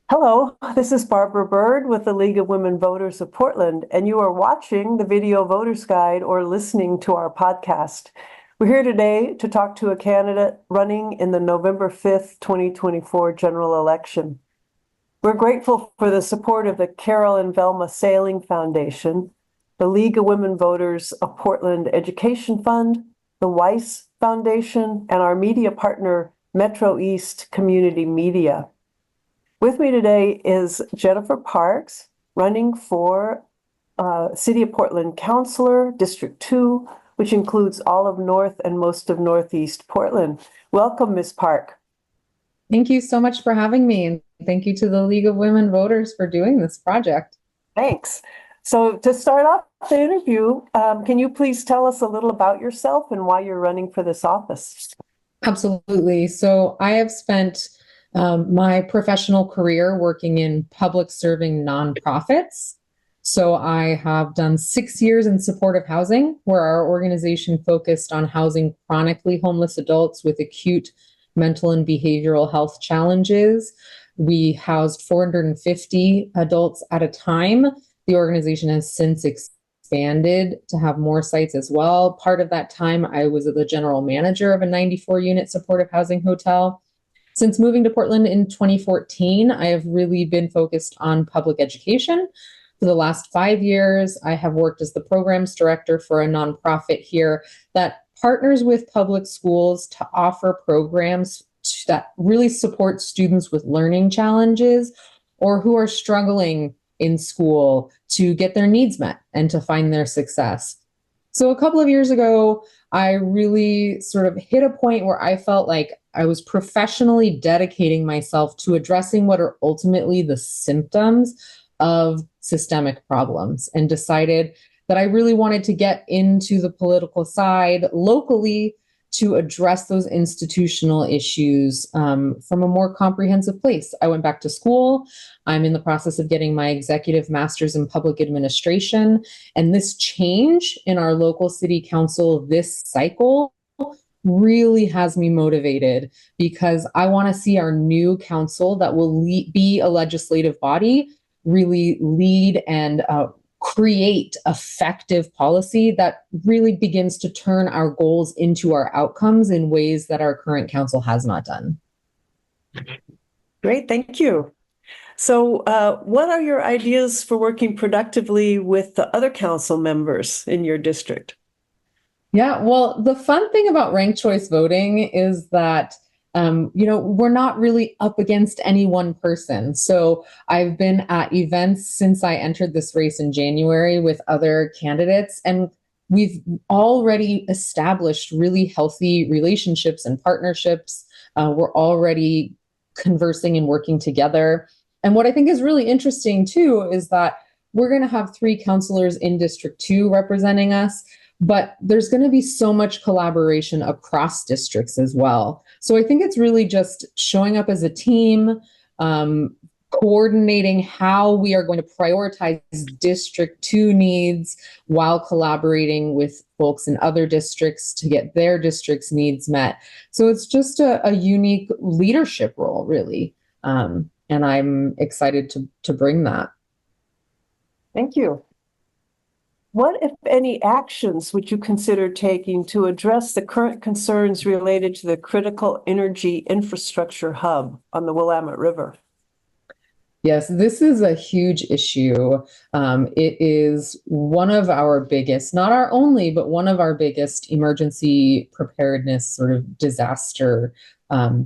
Hello, this is Barbara Bird with the League of Women Voters of Portland, and you are watching the Video Voters Guide or listening to our podcast. We're here today to talk to a candidate running in the November 5th, 2024 general election. We're grateful for the support of the Carol and Velma Sailing Foundation, the League of Women Voters of Portland Education Fund, the Weiss Foundation, and our media partner, Metro East Community Media. With me today is Jennifer Parks, running for City of Portland Councilor, District 2, which includes all of North and most of Northeast Portland. Welcome, Ms. Park. Thank you so much for having me. And thank you to the League of Women Voters for doing this project. Thanks. So to start off the interview, can you please tell us a little about yourself and why you're running for this office? Absolutely. So I have spent my professional career working in public serving nonprofits. So I have done 6 years in supportive housing, where our organization focused on housing chronically homeless adults with acute mental and behavioral health challenges. We housed 450 adults at a time. The organization has since expanded to have more sites as well. Part of that time, I was the general manager of a 94-unit supportive housing hotel. Since moving to Portland in 2014, I have really been focused on public education. For the last 5 years, I have worked as the programs director for a nonprofit here that partners with public schools to offer programs that really support students with learning challenges or who are struggling in school to get their needs met and to find their success. So a couple of years ago, I really sort of hit a point where I felt like I was professionally dedicating myself to addressing what are ultimately the symptoms of systemic problems, and decided that I really wanted to get into the political side locally to address those institutional issues from a more comprehensive place. I went back to school. I'm in the process of getting my executive master's in public administration. And this change in our local city council this cycle really has me motivated, because I want to see our new council that will be a legislative body really lead and create effective policy that really begins to turn our goals into our outcomes in ways that our current council has not done. Great, thank you. So what are your ideas for working productively with the other council members in your district? Yeah, well, the fun thing about ranked choice voting is that we're not really up against any one person. So I've been at events since I entered this race in January with other candidates, and we've already established really healthy relationships and partnerships. We're already conversing and working together. And what I think is really interesting too is that we're going to have 3 councilors in District 2 representing us, but there's going to be so much collaboration across districts as well. So I think it's really just showing up as a team, coordinating how we are going to prioritize District 2 needs while collaborating with folks in other districts to get their district's needs met. So it's just a unique leadership role, really. And I'm excited to bring that. Thank you. What, if any, actions would you consider taking to address the current concerns related to the critical energy infrastructure hub on the Willamette River? Yes, this is a huge issue. It is one of our biggest, not our only, but one of our biggest emergency preparedness sort of disaster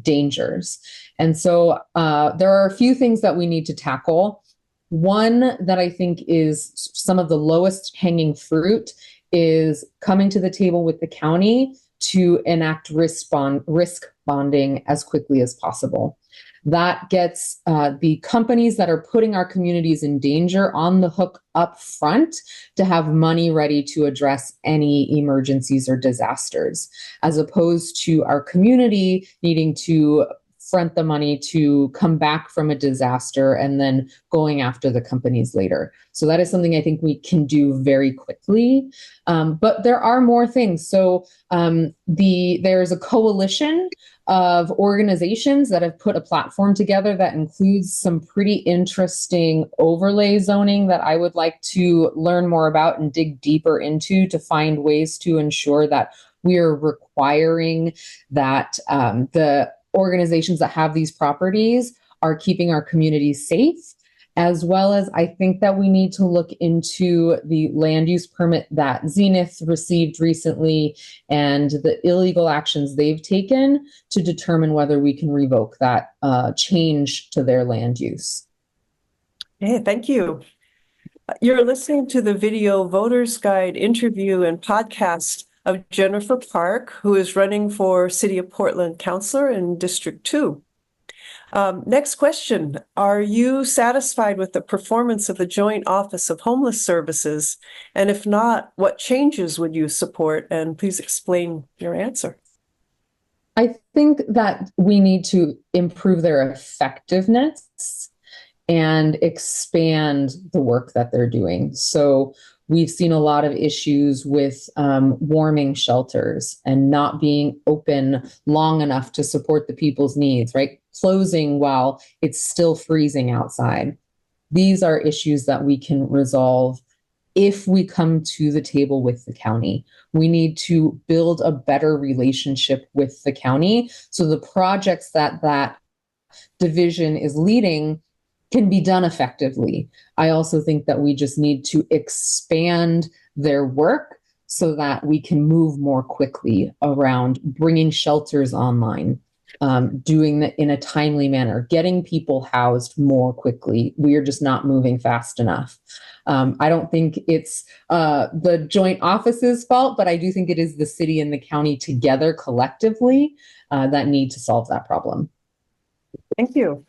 dangers. And so there are a few things that we need to tackle. One that I think is some of the lowest hanging fruit is coming to the table with the county to enact risk bonding as quickly as possible. That gets the companies that are putting our communities in danger on the hook up front to have money ready to address any emergencies or disasters, as opposed to our community needing to front the money to come back from a disaster and then going after the companies later. So that is something I think we can do very quickly. But there are more things. So there's a coalition of organizations that have put a platform together that includes some pretty interesting overlay zoning that I would like to learn more about and dig deeper into to find ways to ensure that we are requiring that the organizations that have these properties are keeping our communities safe. As well as I think that we need to look into the land use permit that Zenith received recently and the illegal actions they've taken to determine whether we can revoke that change to their land use. Hey, thank you. You're listening to the video Voters Guide interview and podcast of Jennifer Park, who is running for City of Portland Councilor in District 2. Next question. Are you satisfied with the performance of the Joint Office of Homeless Services? And if not, what changes would you support? And please explain your answer. I think that we need to improve their effectiveness and expand the work that they're doing. So we've seen a lot of issues with warming shelters and not being open long enough to support the people's needs, right? Closing while it's still freezing outside. These are issues that we can resolve if we come to the table with the county. We need to build a better relationship with the county so the projects that that division is leading can be done effectively. I also think that we just need to expand their work so that we can move more quickly around bringing shelters online, doing that in a timely manner, getting people housed more quickly. We are just not moving fast enough. I don't think it's the joint office's fault, but I do think it is the city and the county together collectively that need to solve that problem. Thank you.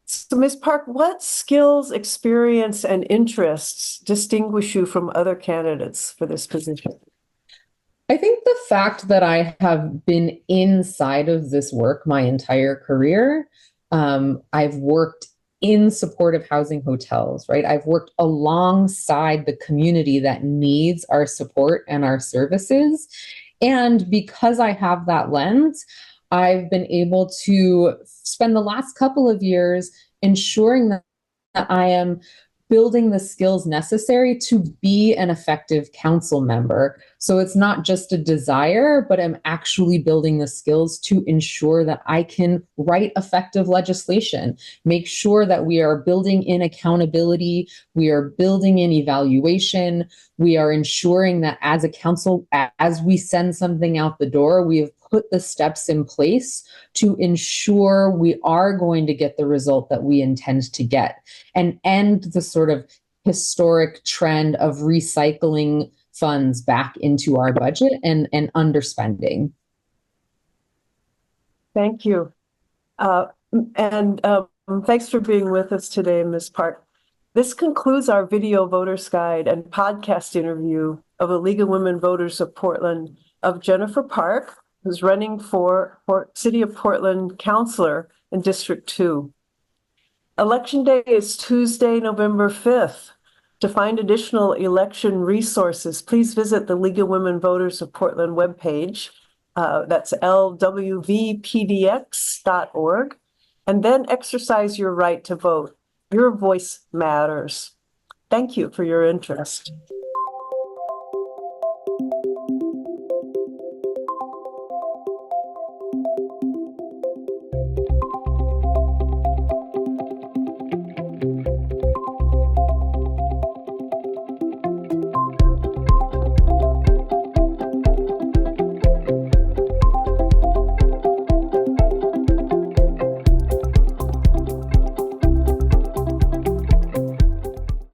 So, Ms. Park, what skills, experience, and interests distinguish you from other candidates for this position? I think the fact that I have been inside of this work my entire career, I've worked in supportive housing hotels, right? I've worked alongside the community that needs our support and our services. And because I have that lens, I've been able to spend the last couple of years ensuring that I am building the skills necessary to be an effective council member. So it's not just a desire, but I'm actually building the skills to ensure that I can write effective legislation, make sure that we are building in accountability, we are building in evaluation, we are ensuring that as a council, as we send something out the door, we have put the steps in place to ensure we are going to get the result that we intend to get and end the sort of historic trend of recycling funds back into our budget and underspending. Thank you. And thanks for being with us today, Ms. Park. This concludes our video Voters Guide and podcast interview of the League of Women Voters of Portland of Jennifer Park, who's running for City of Portland Councilor in District 2. Election Day is Tuesday, November 5th. To find additional election resources, please visit the League of Women Voters of Portland webpage. That's lwvpdx.org. And then exercise your right to vote. Your voice matters. Thank you for your interest.